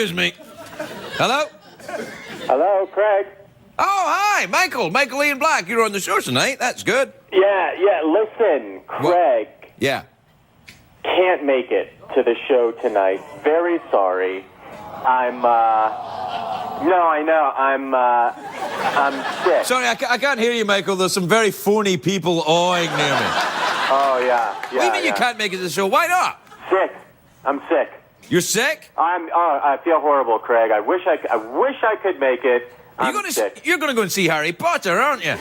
Excuse me. Hello? Hello, Craig. Oh, hi, Michael. Michael Ian Black. You're on the show tonight. That's good. Yeah, listen, Craig. What? Yeah. Can't make it to the show tonight. Very sorry. I'm sick. Sorry, I can't hear you, Michael. There's some very phony people awing near me. Oh, yeah. What do you mean you can't make it to the show? Why not? Sick. I'm sick. You're sick? I feel horrible, Craig. I wish I could make it. I'm sick. You're gonna go and see Harry Potter, aren't you?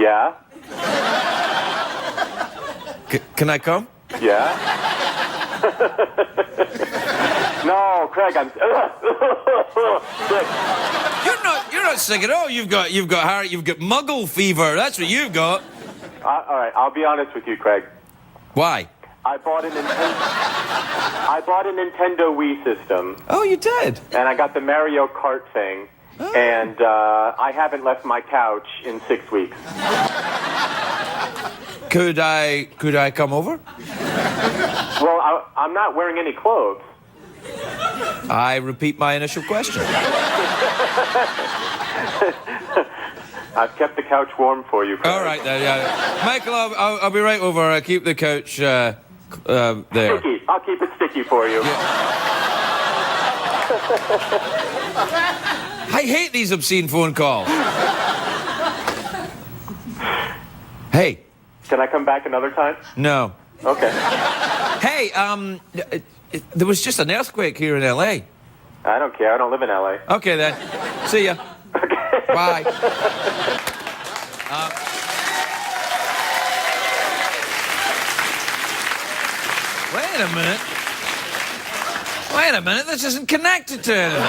Yeah? Can I come? Yeah? No, Craig, I'm sick. You're not sick at all. You've got muggle fever. That's what you've got. All right, I'll be honest with you, Craig. Why? I bought a Nintendo Wii system. Oh, you did? And I got the Mario Kart thing. Oh. And I haven't left my couch in 6 weeks. Could I come over? Well, I'm not wearing any clothes. I repeat my initial question. I've kept the couch warm for you, Craig. All right, then. Yeah. Michael, I'll be right over. I'll keep the couch there. Sticky. I'll keep it sticky for you. Yeah. I hate these obscene phone calls. Hey. Can I come back another time? No. Okay. Hey, there was just an earthquake here in L.A. I don't care. I don't live in L.A. Okay, then. See ya. Okay. Bye. Wait a minute. This isn't connected to anything.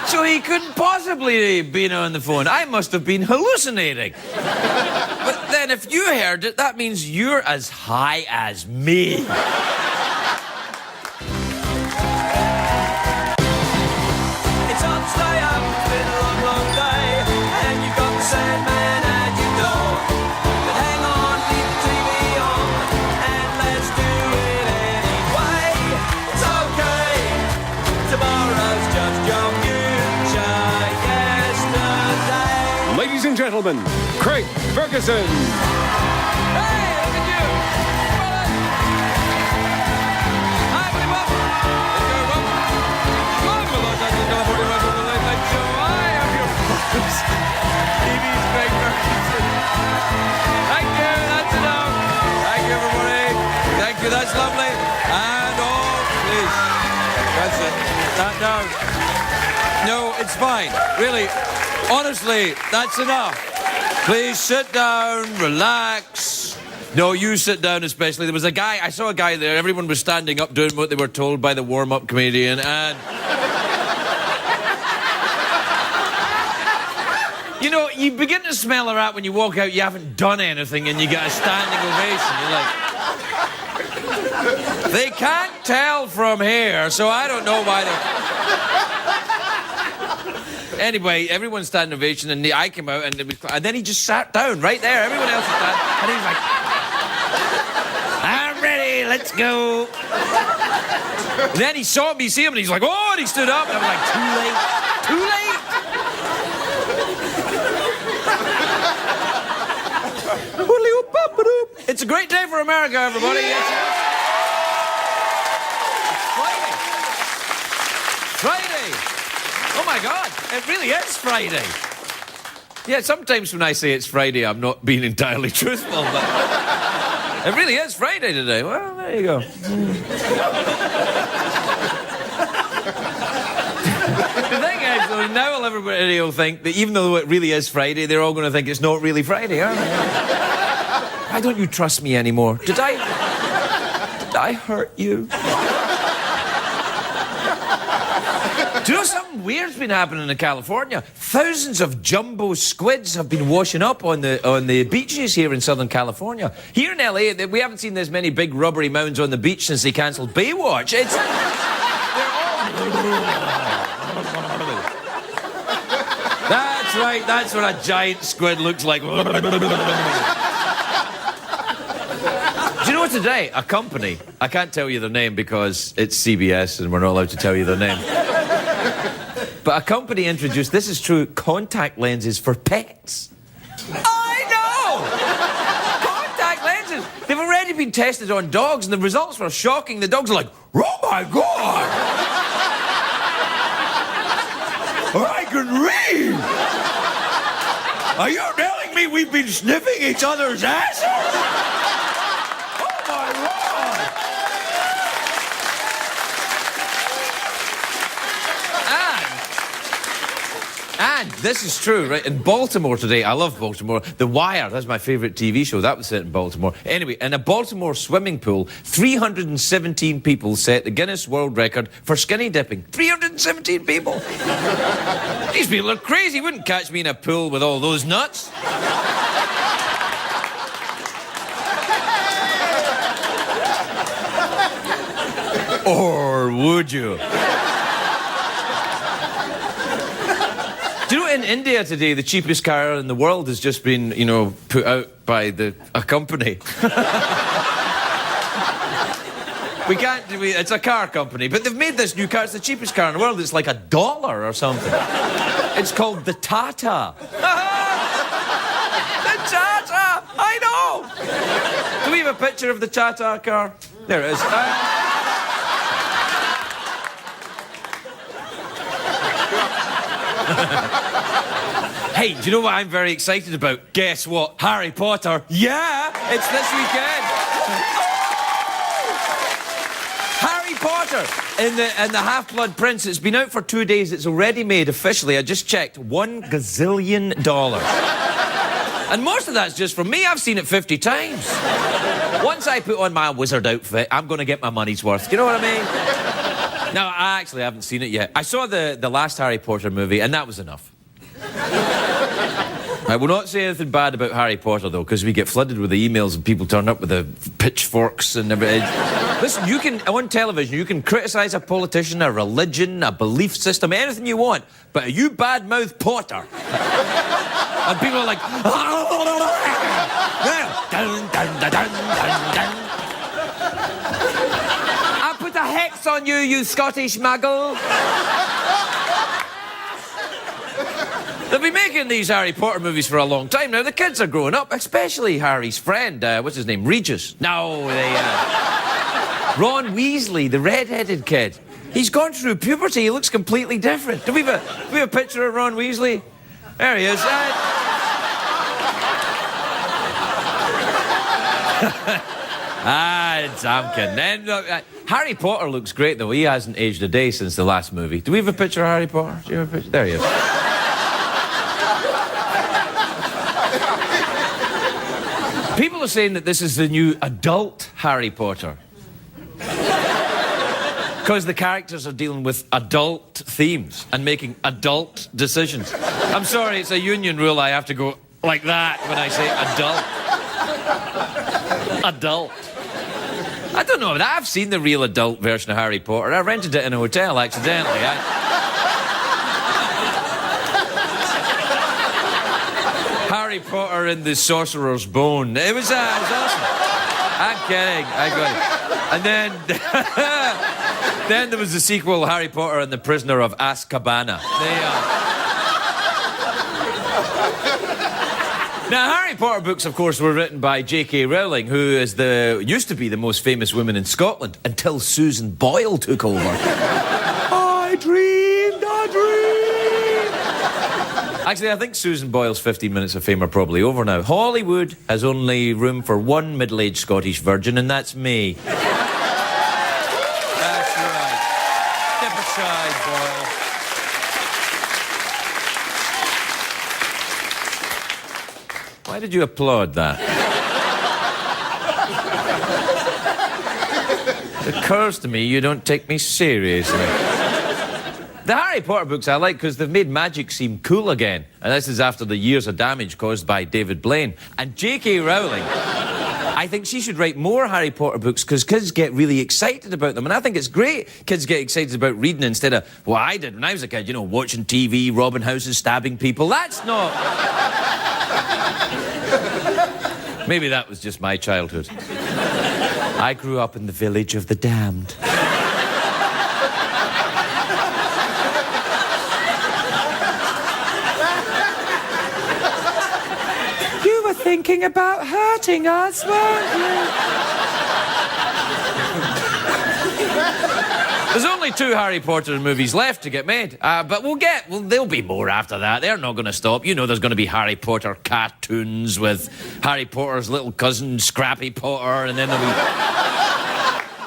So he couldn't possibly have been on the phone. I must have been hallucinating. But then if you heard it, that means you're as high as me. It's up, stay up, it's been a long, long day, and you've got the same man at your door. But hang on, leave the TV on, and let's do it anyway. It's okay, tomorrow's just your future yesterday. Ladies and gentlemen, Craig Ferguson. Hey, look at you. Hi, buddy Bob. Let's go, Bob. Welcome along to the California Road to the Late Night Show. I am your host, TV's Craig Ferguson. Thank you, that's enough. Thank you, everybody. Thank you, that's lovely. And please. That's it. No, it's fine. Really, honestly, that's enough. Please sit down, relax. No, you sit down especially. There was I saw a guy there, everyone was standing up doing what they were told by the warm-up comedian, and... You know, you begin to smell a rat when you walk out, you haven't done anything, and you get a standing ovation. You're like... They can't tell from here, so I don't know why they're... Anyway, everyone's standing ovation, and I came out, and then he just sat down right there. Everyone else was standing, and he was like, "I'm ready, let's go." And then he saw me, and he's like, "Oh," and he stood up, and I was like, "Too late, It's a great day for America, everybody. Yes, it's Friday. Oh, my God. It really is Friday. Yeah, sometimes when I say it's Friday, I'm not being entirely truthful, but it really is Friday today. Well, there you go. The thing is, though, now everybody will think that even though it really is Friday, they're all going to think it's not really Friday, aren't they? Why don't you trust me anymore? Did I hurt you? Do you know something weird's been happening in California? Thousands of jumbo squids have been washing up on the beaches here in Southern California. Here in LA, we haven't seen this many big rubbery mounds on the beach since they cancelled Baywatch. They're all... That's right, that's what a giant squid looks like. Do you know know, today, a company, I can't tell you their name because it's CBS and we're not allowed to tell you their name. But a company introduced, this is true, contact lenses for pets. I know! Contact lenses. They've already been tested on dogs and the results were shocking. The dogs are like, oh my God! I can read! Are you telling me we've been sniffing each other's asses? Oh my God! And this is true, right? In Baltimore today, I love Baltimore. The Wire, that's my favourite TV show. That was set in Baltimore. Anyway, in a Baltimore swimming pool, 317 people set the Guinness World Record for skinny dipping. 317 people! These people are crazy. You wouldn't catch me in a pool with all those nuts. Or would you? Do you know, in India today, the cheapest car in the world has just been, you know, put out by a company. It's a car company, but they've made this new car. It's the cheapest car in the world. It's like $1 or something. It's called the Tata. The Tata! I know! Do we have a picture of the Tata car? There it is. Hey, do you know what I'm very excited about? Guess what? Harry Potter. Yeah, it's this weekend. Harry Potter in the Half-Blood Prince. It's been out for 2 days. It's already made officially. I just checked $1 gazillion. And most of that's just from me. I've seen it 50 times. Once I put on my wizard outfit, I'm going to get my money's worth. You know what I mean? No, I actually haven't seen it yet. I saw the last Harry Potter movie, and that was enough. I will not say anything bad about Harry Potter, though, because we get flooded with the emails and people turn up with the pitchforks and everything. Listen, you can, on television, you can criticise a politician, a religion, a belief system, anything you want, but you badmouth Potter. And people are like... I put a hex on you, you Scottish muggle. They've been making these Harry Potter movies for a long time now. The kids are growing up, especially Harry's friend. What's his name? Regis. No, Ron Weasley, the red-headed kid. He's gone through puberty. He looks completely different. Do we have a picture of Ron Weasley? There he is. I'm kidding. Harry Potter looks great, though. He hasn't aged a day since the last movie. Do we have a picture of Harry Potter? Do you have a picture? There he is. People are saying that this is the new adult Harry Potter. Because the characters are dealing with adult themes and making adult decisions. I'm sorry, it's a union rule. I have to go like that when I say adult. Adult. I don't know, I've seen the real adult version of Harry Potter. I rented it in a hotel accidentally. Harry Potter and the Sorcerer's Bone. It was awesome. I'm kidding. I got it. And then there was the sequel, Harry Potter and the Prisoner of Azkaban. Now, Harry Potter books, of course, were written by J.K. Rowling, who is used to be the most famous woman in Scotland until Susan Boyle took over. I dreamed a dream. Actually, I think Susan Boyle's 15 minutes of fame are probably over now. Hollywood has only room for one middle-aged Scottish virgin, and that's me. That's right. Step aside, Boyle. Why did you applaud that? It occurs to me you don't take me seriously. The Harry Potter books I like because they've made magic seem cool again. And this is after the years of damage caused by David Blaine. And J.K. Rowling, I think she should write more Harry Potter books because kids get really excited about them. And I think it's great kids get excited about reading instead of what I did when I was a kid, you know, watching TV, robbing houses, stabbing people. That's not... Maybe that was just my childhood. I grew up in the village of the damned. You were thinking about hurting us, weren't you? There's only 2 Harry Potter movies left to get made, but there'll be more after that. They're not going to stop. You know there's going to be Harry Potter cartoons with Harry Potter's little cousin, Scrappy Potter, and then there'll be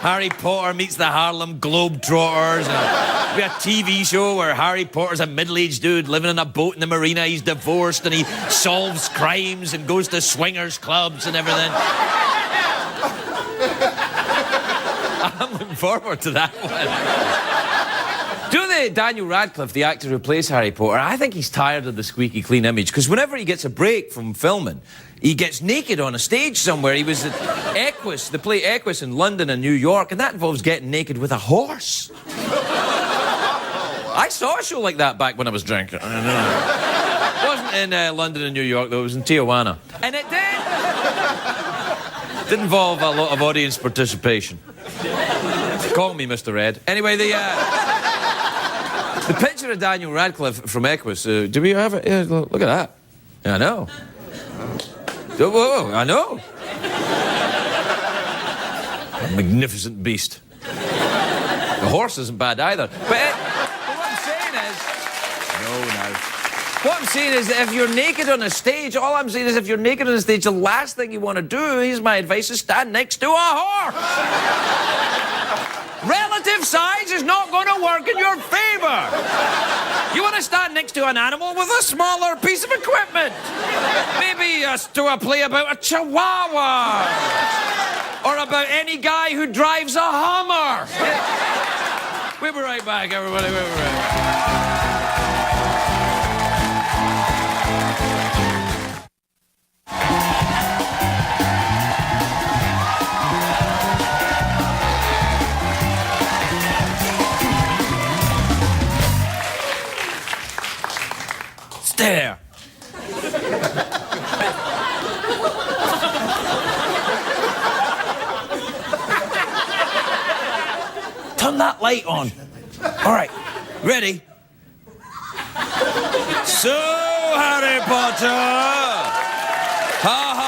Harry Potter meets the Harlem Globetrotters, and there'll be a TV show where Harry Potter's a middle-aged dude living in a boat in the marina. He's divorced and he solves crimes and goes to swingers clubs and everything. I'm looking forward to that one. Do you know Daniel Radcliffe, the actor who plays Harry Potter, I think he's tired of the squeaky clean image, because whenever he gets a break from filming, he gets naked on a stage somewhere. He was at Equus, the play Equus in London and New York, and that involves getting naked with a horse. I saw a show like that back when I was drinking. It wasn't in London and New York, though. It was in Tijuana. And it did involve a lot of audience participation. Call me Mr. Ed. Anyway, the picture of Daniel Radcliffe from Equus, do we have it? Yeah, look at that. Yeah, I know. Whoa, I know. A magnificent beast. The horse isn't bad either. But what I'm saying is... No. What I'm saying is that if you're naked on a stage, all I'm saying is if you're naked on a stage, the last thing you want to do, here's my advice, is stand next to a horse. Relative size is not going to work in your favor. You want to stand next to an animal with a smaller piece of equipment. Maybe to a play about a chihuahua. Or about any guy who drives a Hummer. We'll be right back, everybody. We'll be right back. There. Turn that light on. All right, ready? So, Harry Potter. Ha ha ha.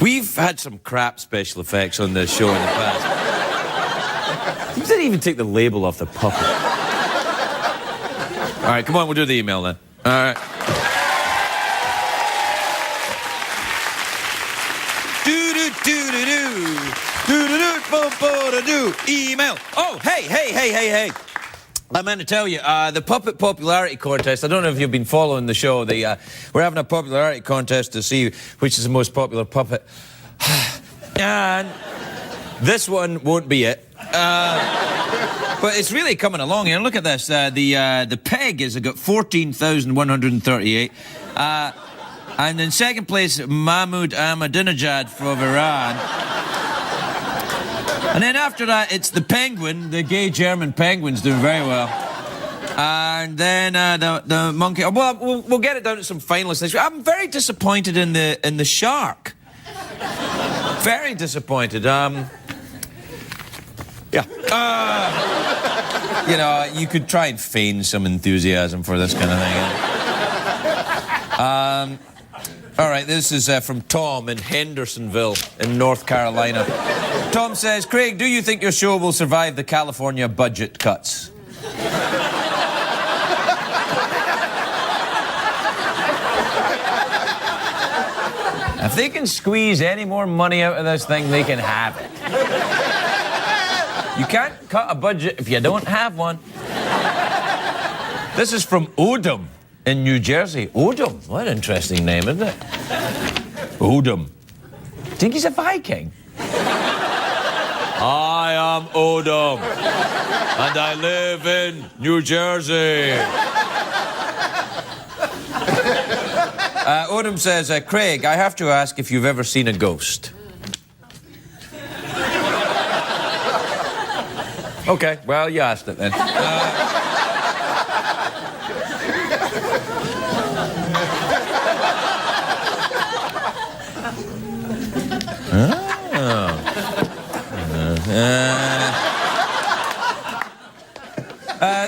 We've had some crap special effects on this show in the past. You didn't even take the label off the puppet. All right, come on, we'll do the email then. All right. Email. Oh, hey. I meant to tell you, the puppet popularity contest, I don't know if you've been following the show. We're having a popularity contest to see which is the most popular puppet. And this one won't be it. But it's really coming along here. Look at this. The peg has got 14,138. And in second place, Mahmoud Ahmadinejad from Iran. And then after that, it's the penguin, the gay German penguin's doing very well. And then the monkey. Well, we'll get it down to some finalists. I'm very disappointed in the shark. Very disappointed. Yeah. You know, you could try and feign some enthusiasm for this kind of thing. All right, this is from Tom in Hendersonville in North Carolina. Tom says, Craig, do you think your show will survive the California budget cuts? If they can squeeze any more money out of this thing, they can have it. You can't cut a budget if you don't have one. This is from Odom in New Jersey. Odom, what an interesting name, isn't it? Odom. Think he's a Viking? I am Odom, and I live in New Jersey. Odom says, Craig, I have to ask if you've ever seen a ghost. Okay, well, you asked it then.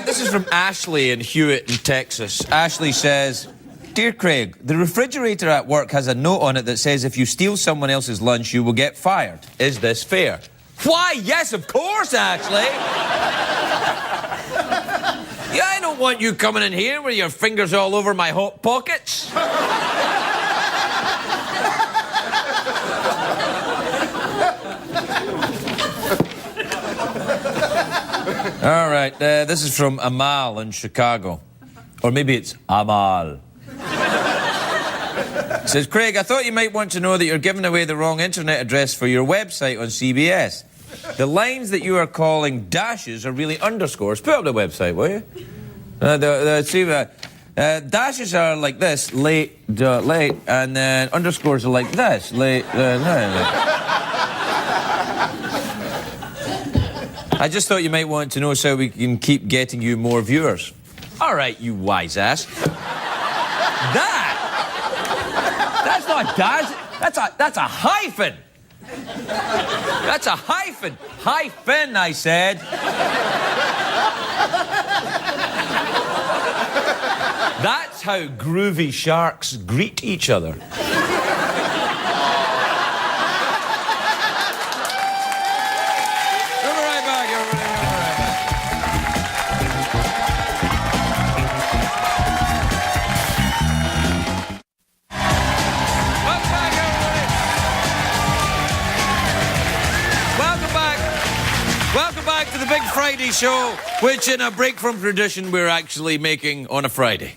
This is from Ashley in Hewitt in Texas. Ashley says, Dear Craig, the refrigerator at work has a note on it that says if you steal someone else's lunch, you will get fired. Is this fair? Why, yes, of course, Ashley. Yeah, I don't want you coming in here with your fingers all over my hot pockets. All right, this is from Amal in Chicago. Or maybe it's Amal. It says, Craig, I thought you might want to know that you're giving away the wrong internet address for your website on CBS. The lines that you are calling dashes are really underscores. Put up the website, will you? Dashes are like this, late, late, and then underscores are like this, late, late. I just thought you might want to know so we can keep getting you more viewers. All right, you wise ass. That's not dash. That's a hyphen. That's a hyphen. Hyphen, I said. That's how groovy sharks greet each other. Big Friday show, which in a break from tradition we're actually making on a Friday.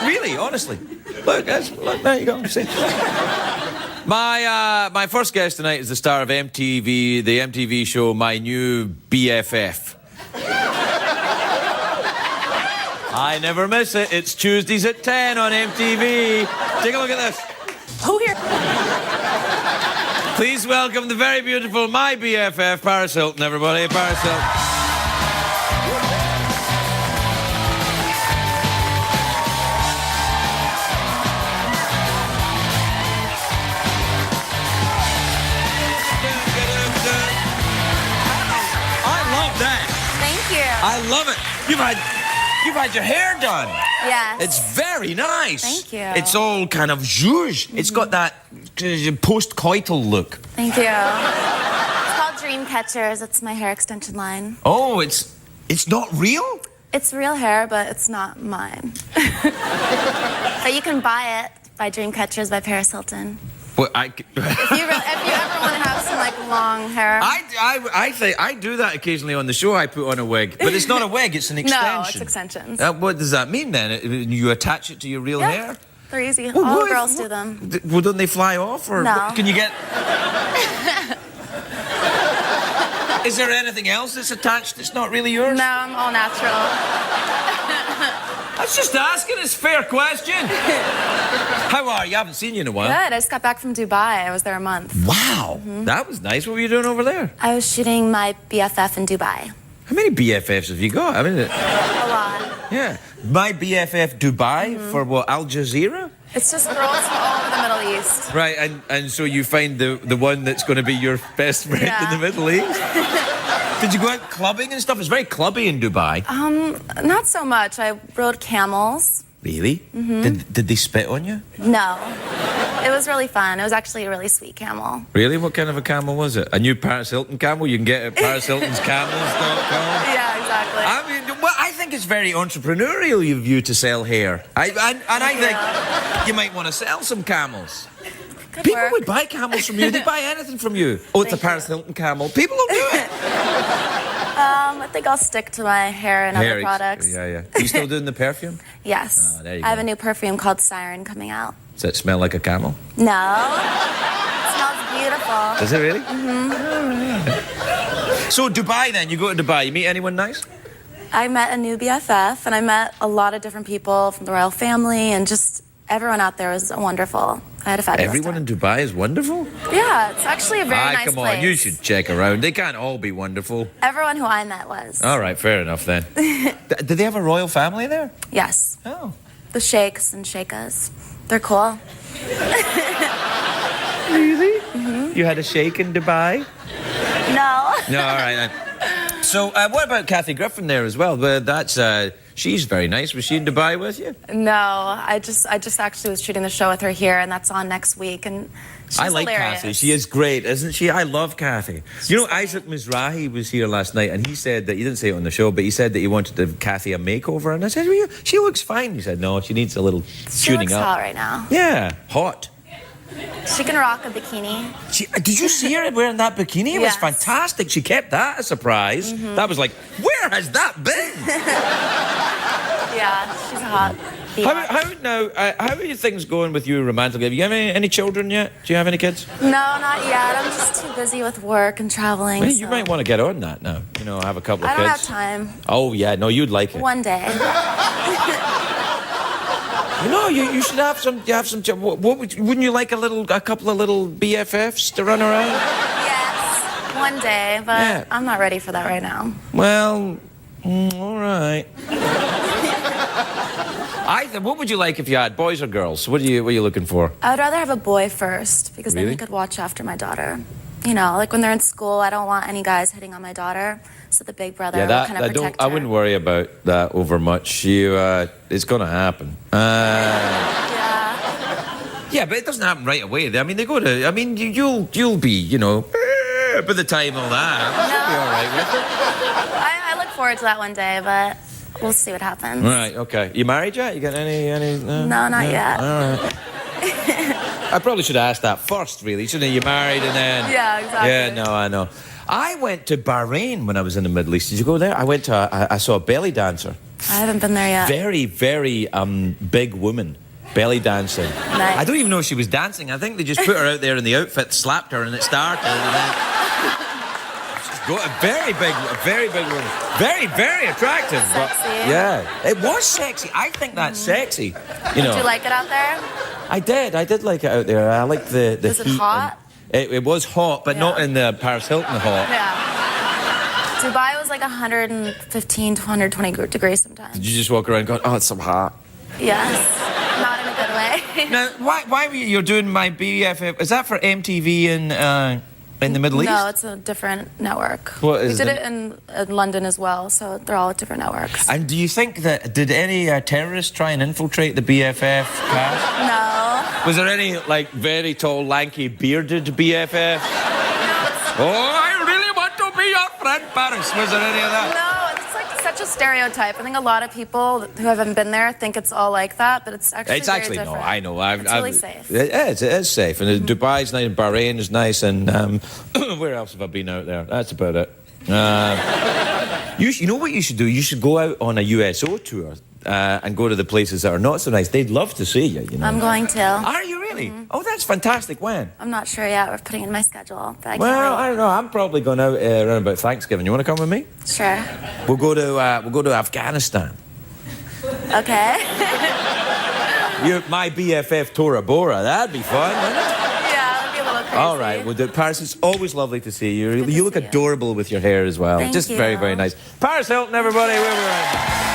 Really, honestly. Look, there you go. See? My first guest tonight is the star of MTV, the MTV show My New BFF. I never miss it. It's Tuesdays at 10 on MTV. Take a look at this. Who here? Please welcome the very beautiful my BFF, Paris Hilton, everybody. Paris Hilton. I love that. Thank you. I love it. You've had your hair done. Yes. It's very nice. Thank you. It's all kind of zhuzh. It's got that post-coital look. Thank you. It's called Dream Catchers. It's my hair extension line. Oh, it's not real? It's real hair, but it's not mine. But you can buy it by Dream Catchers by Paris Hilton. Well, If you ever want to have some like long hair. I think I do that occasionally on the show. I put on a wig, but it's not a wig; it's an extension. No, it's extensions. What does that mean then? You attach it to your real hair? They're easy. Well, All girls do them. Well, don't they fly off, or No. can you get? Is there anything else that's attached that's not really yours? No, I'm all natural. I was just asking. It's a fair question. How are you? I haven't seen you in a while. Good. I just got back from Dubai. I was there a month. Wow, that was nice. What were you doing over there? I was shooting my BFF in Dubai. How many BFFs have you got? I mean, A lot. yeah. My BFF Dubai for what? Al Jazeera? It's just girls from all over the Middle East. Right, and so you find the one that's going to be your best friend Yeah. in the Middle East? Did you go out clubbing and stuff? It's very clubby in Dubai. Not so much. I rode camels. Really? Did they spit on you? No. It was really fun. It was actually a really sweet camel. Really? What kind of a camel was it? A new Paris Hilton camel? You can get it at ParisHilton'sCamels.com. Yeah, exactly. I mean, well, I think it's very entrepreneurial of you to sell hair. I think you might want to sell some camels. Good People work. would buy camels from you. They'd buy anything from you. Oh, it's a Paris Hilton camel. People will do it. I think I'll stick to my hair and other products. Yeah. Are you still doing the perfume? Yes. Oh, there you I have go. a new perfume called Siren coming out. Does it smell like a camel? No. It smells beautiful. Does it really? So Dubai then, you go to Dubai, you meet anyone nice? I met a new BFF, and I met a lot of different people from the royal family, and just everyone out there was wonderful. I had a fabulous Everyone time. in Dubai is wonderful? Yeah, it's actually a very nice come place. on, you should check around. They can't all be wonderful. Everyone who I met was. All right, fair enough then. Did they have a royal family there? Yes. Oh. The sheikhs and sheikhas. They're cool. Really? Mm-hmm. You had a sheikh in Dubai? No. No, all right then. So, what about Kathy Griffin there as well? That's she's very nice. Was she in Dubai with you? No, I just actually was shooting the show with her here, and that's on next week. And she's I like hilarious. Kathy. She is great, isn't she? I love Kathy. You know, Isaac Mizrahi was here last night, and he said that he didn't say it on the show, but he said that he wanted to give Kathy a makeover, and I said, well, she looks fine. He said, no, she needs a little She tuning looks up. hot right now. Yeah, hot. She can rock a bikini. Did you see her wearing that bikini? It was Yes. fantastic. She kept that a surprise. That was like, where has that been? Yeah, she's hot. How are things going with you romantically? Have you any children yet? Do you have any kids? No, not yet. I'm just too busy with work and traveling. Well, you so might want to get on that now. You know, have a couple of I don't have kids. time. Oh yeah, no, you'd like it. One day. You know, you should have some. You have some. Wouldn't you like a couple of little BFFs to run around? Yes, one day, but Yeah. I'm not ready for that right now. Well, all right. What would you like if you had boys or girls? What are you looking for? I'd rather have a boy first because then Really? he could watch after my daughter. You know, like when they're in school, I don't want any guys hitting on my daughter. So the big brother will kind of protect her. I wouldn't worry about that over much. It's going to happen. Yeah. Yeah, but it doesn't happen right away. I mean, they go to. I mean, you'll be, you know, by the time all that. You'll be all right with it. I look forward to that one day, but we'll see what happens. Right. Okay. You married yet? You got any? No, not yet. All right. I probably should have asked that first, really, shouldn't I? You married and then. Yeah, exactly. Yeah. No, I know. I went to Bahrain when I was in the Middle East. Did you go there? I saw a belly dancer. I haven't been there yet. Very, very big woman. Belly dancing. Nice. I don't even know if she was dancing. I think they just put her out there in the outfit, slapped her, and it started. And then she's got a very big woman. Very, very attractive. Sexy. Yeah, it was sexy. I think that's sexy. You know. Did you like it out there? I did like it out there. I liked the Was it heat. hot? It was hot, but not Yeah. in the Paris Hilton hot. Yeah. Dubai was like 115 to 120 degrees sometimes. Did you just walk around going, oh, it's so hot? Yes. Not in a good way. Now, why were you're doing my BFF? Is that for MTV in the Middle East? No, it's a different network. What is we did it? it in London as well, so they're all different networks. And do you think did any terrorists try and infiltrate the BFF cast? No. Was there any, like, very tall, lanky, bearded BFF? Oh, I really want to be your friend, Paris. Was there any of that? No, it's like such a stereotype. I think a lot of people who haven't been there think it's all like that, but it's actually It's very actually, no, different. I know. It's really safe. It is safe. And Dubai's nice, and Bahrain is nice, and where else have I been out there? That's about it. You know what you should do? You should go out on a USO tour and go to the places that are not so nice. They'd love to see you, you know. I'm going to. Are you really? Oh, that's fantastic. When? I'm not sure yet. We're putting it in my schedule, but I Well, can't I don't know. I'm probably going out around about Thanksgiving. You want to come with me? wait. Sure. We'll go to Afghanistan. Okay. My BFF Tora Bora. That'd be fun, wouldn't it? Yeah, it'll be a little crazy. All right, well, Paris, it's always lovely to see you. Good to You look see you. adorable with your hair as well. Thank Just very, you. very nice. Paris Hilton, everybody, where we're at.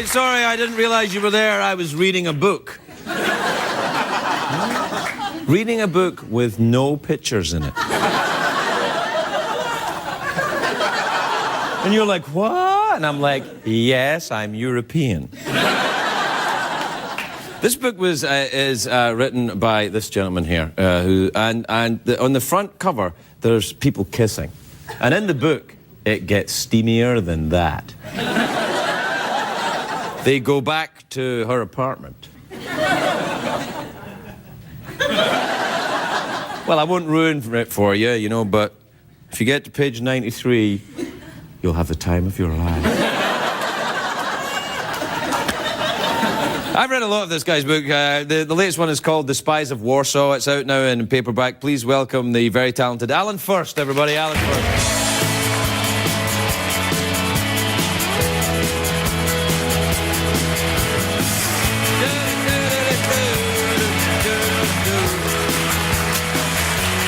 Sorry, I didn't realize you were there. I was reading a book. Reading a book with no pictures in it. And you're like, what? And I'm like, yes, I'm European. This book is written by this gentleman here, on the front cover, there's people kissing. And in the book, it gets steamier than that. They go back to her apartment. Well, I won't ruin it for you, you know, but if you get to page 93, you'll have the time of your life. I've read a lot of this guy's book. The latest one is called The Spies of Warsaw. It's out now in paperback. Please welcome the very talented Alan Furst, everybody. Alan Furst.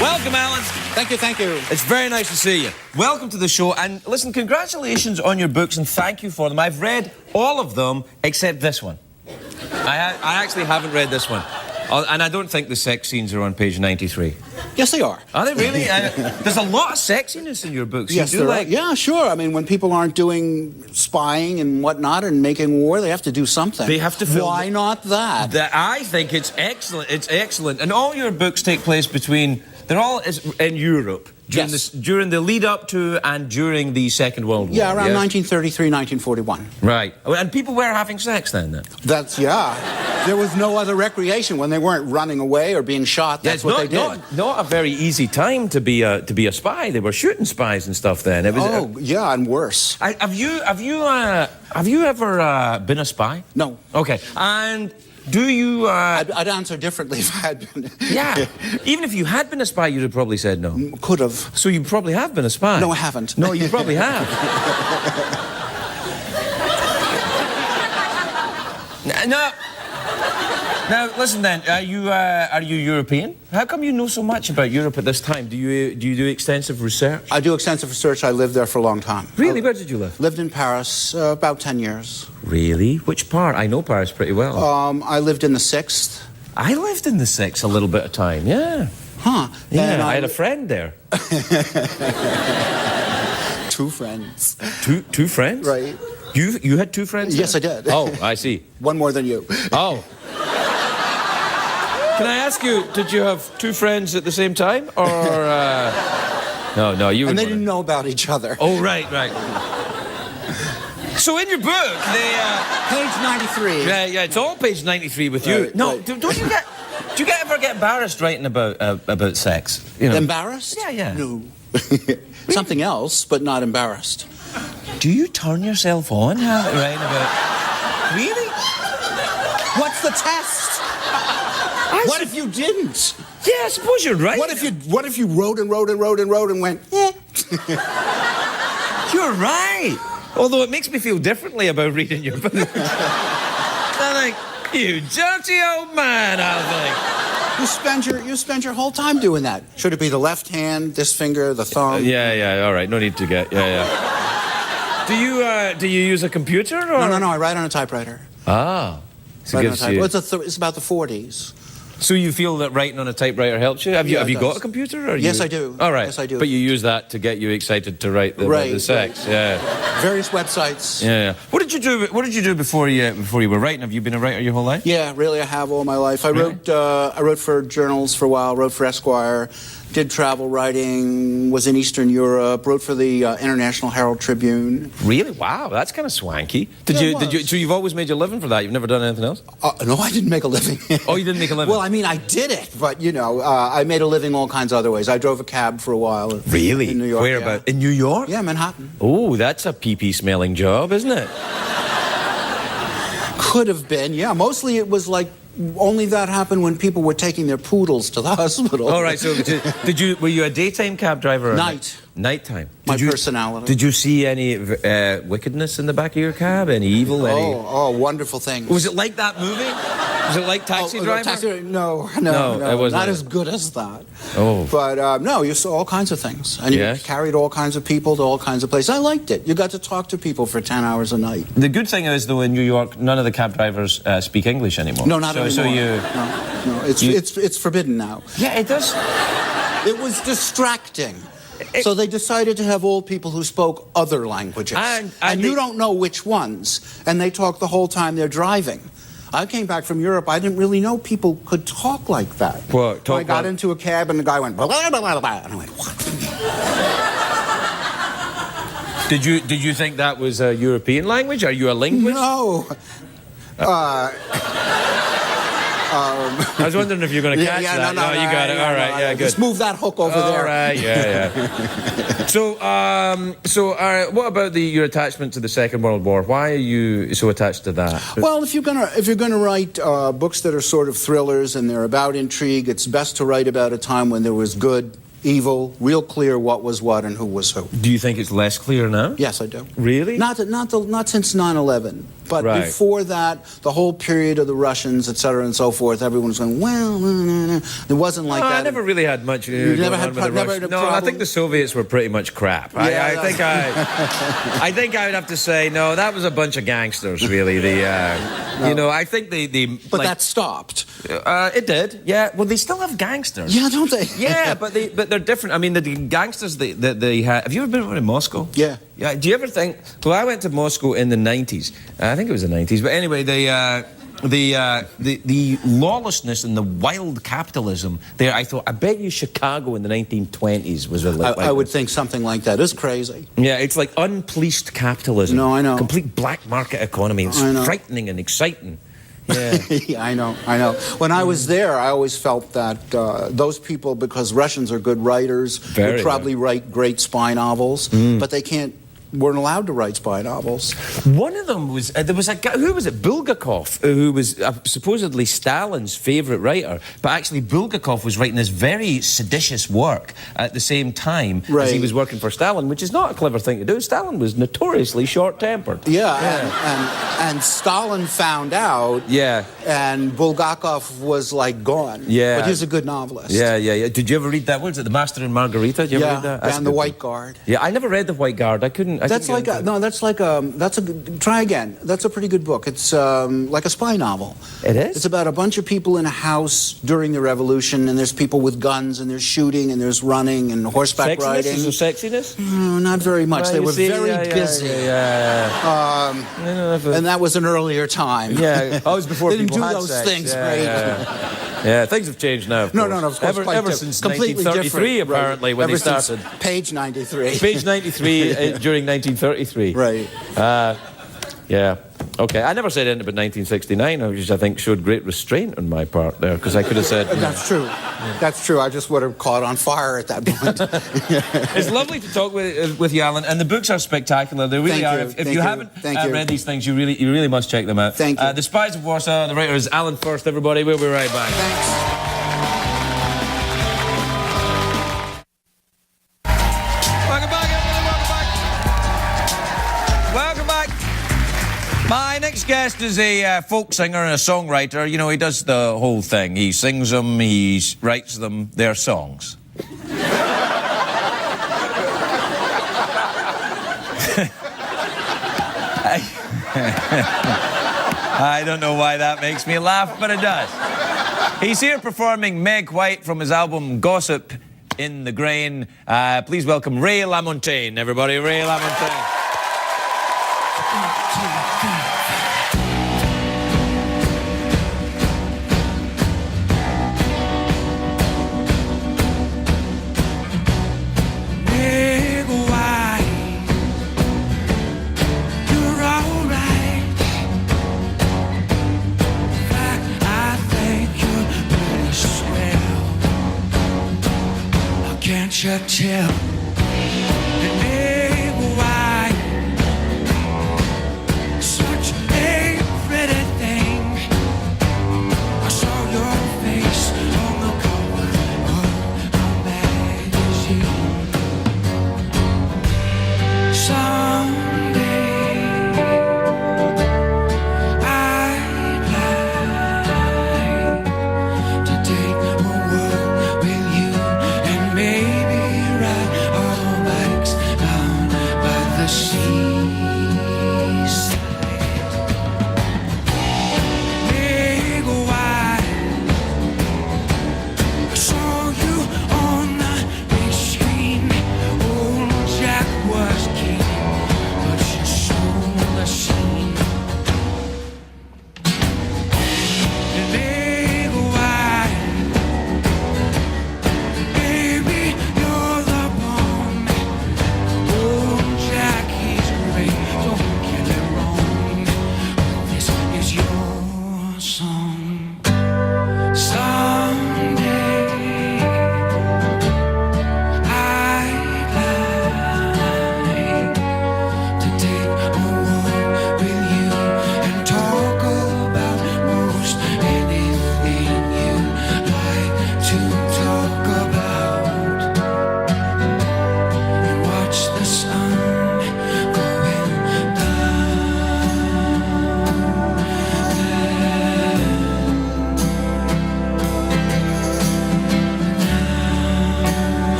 Welcome, Alan. Thank you, thank you. It's very nice to see you. Welcome to the show. And listen, congratulations on your books and thank you for them. I've read all of them except this one. I actually haven't read this one. And I don't think the sex scenes are on page 93. Yes, they are. Are they really? There's a lot of sexiness in your books. Yes, there are. Yeah, sure. I mean, when people aren't doing spying and whatnot and making war, they have to do something. They have to film. Why not that? I think it's excellent. It's excellent. And all your books take place between... They're all in Europe. During the lead up to and during the Second World War. Yeah, around 1933, 1941. Right. And people were having sex then? That's, yeah. There was no other recreation when they weren't running away or being shot. That's what they did. Not a very easy time to be a spy. They were shooting spies and stuff then. It was, yeah, and worse. Have you ever been a spy? No. Okay. And do you... I'd answer differently if I had been. Yeah. Even if you had been a spy, you'd have probably said no. Could have. So you probably have been a spy. No, I haven't. No, you probably have. No. Now, listen then, are you European? How come you know so much about Europe at this time? Do you do extensive research? I do extensive research. I lived there for a long time. Really? Where did you live? Lived in Paris about 10 years. Really? Which part? I know Paris pretty well. I lived in the 6th. I lived in the 6th a little bit of time, yeah. Huh. Yeah, and I had a friend there. 2 friends. Two friends? Right. You had 2 friends? Yes, there? I did. Oh, I see. One more than you. Oh. Can I ask you, did you have 2 friends at the same time? Or, No, you were... And they didn't know about each other. Oh, right. So in your book, they... Page 93. Yeah, it's all page 93 with you. Right, No, right. do you ever get embarrassed writing about sex? You know? Embarrassed? Yeah. No. Something else, but not embarrassed. Do you turn yourself on writing about... Really? What's the test? What if you didn't? Yeah, I suppose you're right. What if you wrote and went, eh? You're right. Although it makes me feel differently about reading your book. I think, you dirty old man, I think. You spend your whole time doing that. Should it be the left hand, this finger, the thumb? Yeah, all right. No need to get... Yeah. Do you use a computer? Or? No, I write on a typewriter. Ah. So It's about the 40s. So you feel that writing on a typewriter helps you? Have you got a computer? Or Yes, I do. All right. Yes, I do. But you use that to get you excited to write the sex. Right. Yeah. Various websites. Yeah. What did you do before you were writing? Have you been a writer your whole life? Yeah, really, I have all my life. I wrote for journals for a while. Wrote for Esquire. Did travel writing. Was in Eastern Europe. Wrote for the International Herald Tribune. Really? Wow, that's kind of swanky. Did you? So you've always made your living for that? You've never done anything else? No, I didn't make a living. Oh, you didn't make a living? Well, I mean, I did it, but I made a living all kinds of other ways. I drove a cab for a while. Really? In New York. Where about? In New York? Yeah, Manhattan. Oh, that's a pee-pee smelling job, isn't it? Could have been, yeah. Mostly it was like only that happened when people were taking their poodles to the hospital. All right, so were you a daytime cab driver? Or Night. Nighttime. My personality. Did you see any wickedness in the back of your cab? Any evil? Oh, wonderful things. Was it like that movie? Was it like Taxi Driver? No, it wasn't. Not as good as that. Oh. But no, you saw all kinds of things. And you carried all kinds of people to all kinds of places. I liked it. You got to talk to people for 10 hours a night. The good thing is, though, in New York, none of the cab drivers speak English anymore. No, not anymore. So No, it's forbidden now. Yeah, it does. It was distracting. So they decided to have old people who spoke other languages. And you don't know which ones. And they talk the whole time they're driving. I came back from Europe. I didn't really know people could talk like that. What? So I got into a cab and the guy went blah, blah, blah, blah, blah. And I went, what? Did you think that was a European language? Are you a linguist? No. I was wondering if you're going to catch that. No, you got it. All right, yeah, good. Just move that hook over there. All right, yeah. So, what about your attachment to the Second World War? Why are you so attached to that? Well, if you're gonna write books that are sort of thrillers and they're about intrigue, it's best to write about a time when there was good, evil, real clear what was what and who was who. Do you think it's less clear now? Yes, I do. Really? Not since 9/11, but Right. before that, the whole period of the Russians, et cetera, and so forth. Everyone was going, well, it wasn't like that. I never really had much. You never had with the never Russians. had a No, I problem? think the Soviets were pretty much crap. Yeah, I think I would have to say no. That was a bunch of gangsters, really. You know, I think they. But that stopped. It did. Yeah. Well, they still have gangsters. Yeah, don't they? Yeah, but they're different. I mean, the gangsters they had. Have you ever been to Moscow? Yeah. Yeah. Do you ever think? Well, I went to Moscow in the 90s. I think it was the 90s. But anyway, the lawlessness and the wild capitalism there. I thought, I bet you Chicago in the 1920s was like. I would think something like that. It's crazy. Yeah, it's like unpoliced capitalism. No, I know. Complete black market economy. It's I know. frightening and exciting. Yeah. Yeah, I know. When I was there, I always felt that those people, because Russians are good writers, would probably write great spy novels, but they weren't allowed to write spy novels. One of them was, there was a guy, who was it, Bulgakov, who was supposedly Stalin's favourite writer, but actually Bulgakov was writing this very seditious work at the same time as he was working for Stalin, which is not a clever thing to do. Stalin was notoriously short-tempered. And Stalin found out, and Bulgakov was like gone. Yeah. But he's a good novelist. Yeah. Did you ever read that? What was it, The Master and Margarita? Did you ever read that? And The White Guard. Yeah, I never read The White Guard. I couldn't try again. That's a pretty good book. It's like a spy novel. It is? It's about a bunch of people in a house during the revolution, and there's people with guns, and there's shooting, and there's running, and horseback riding. Is there sexiness? No, not very much. Well, they were very busy. And that was an earlier time. Yeah, I was before they didn't people do had those sex. things, Yeah, things have changed now. Of No, course. of course. Ever since completely 1933, different. apparently, when Ever they started. Since page 93. Page 93 during 1933. Right. Yeah. Okay. I never said anything about 1969, which I think showed great restraint on my part there, because I could have said. That's true. That's true. I just would have caught on fire at that point. It's lovely to talk with you, Alan, and the books are spectacular. They really are. If you haven't read these things, you really must check them out. Thank you. The Spies of Warsaw. The writer is Alan Furst. Everybody, we'll be right back. Thanks. My next guest is a folk singer and a songwriter. You know, he does the whole thing. He sings them, he writes them. They're songs. I don't know why that makes me laugh, but it does. He's here performing Meg White from his album Gossip in the Grain. Please welcome Ray LaMontagne, everybody. Ray LaMontagne. Can't you tell? And maybe why such a pretty thing? I saw your face on the cover of a magazine. Someday I'd like to take a walk with you and maybe ride a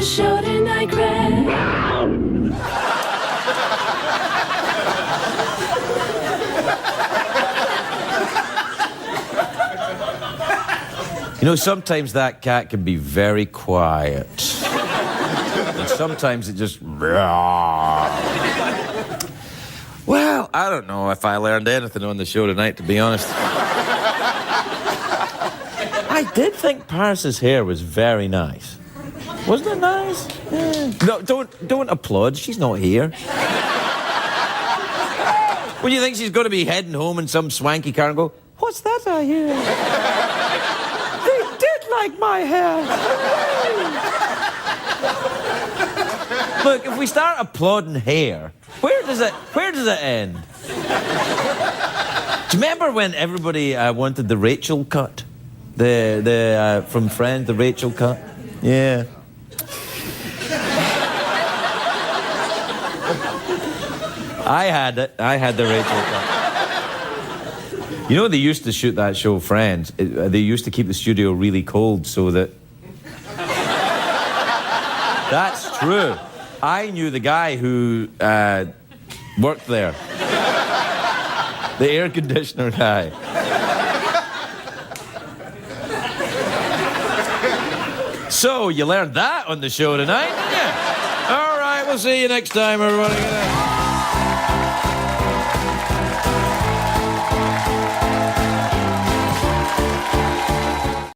the show tonight, Craig. You know, sometimes that cat can be very quiet. And sometimes it just... Well, I don't know if I learned anything on the show tonight, to be honest. I did think Paris's hair was very nice. Wasn't it nice? Yeah. No, don't applaud. She's not here. What do you think she's going to be heading home in some swanky car and go, "What's that I hear? They did like my hair." Look, if we start applauding hair, where does it end? Do you remember when everybody wanted the Rachel cut? The from Friends, the Rachel cut? Yeah. I had it. I had the Rachel cut. You know, they used to shoot that show, Friends. They used to keep the studio really cold so that... That's true. I knew the guy who worked there. The air conditioner guy. So, you learned that on the show tonight, didn't you? All right, we'll see you next time, everybody.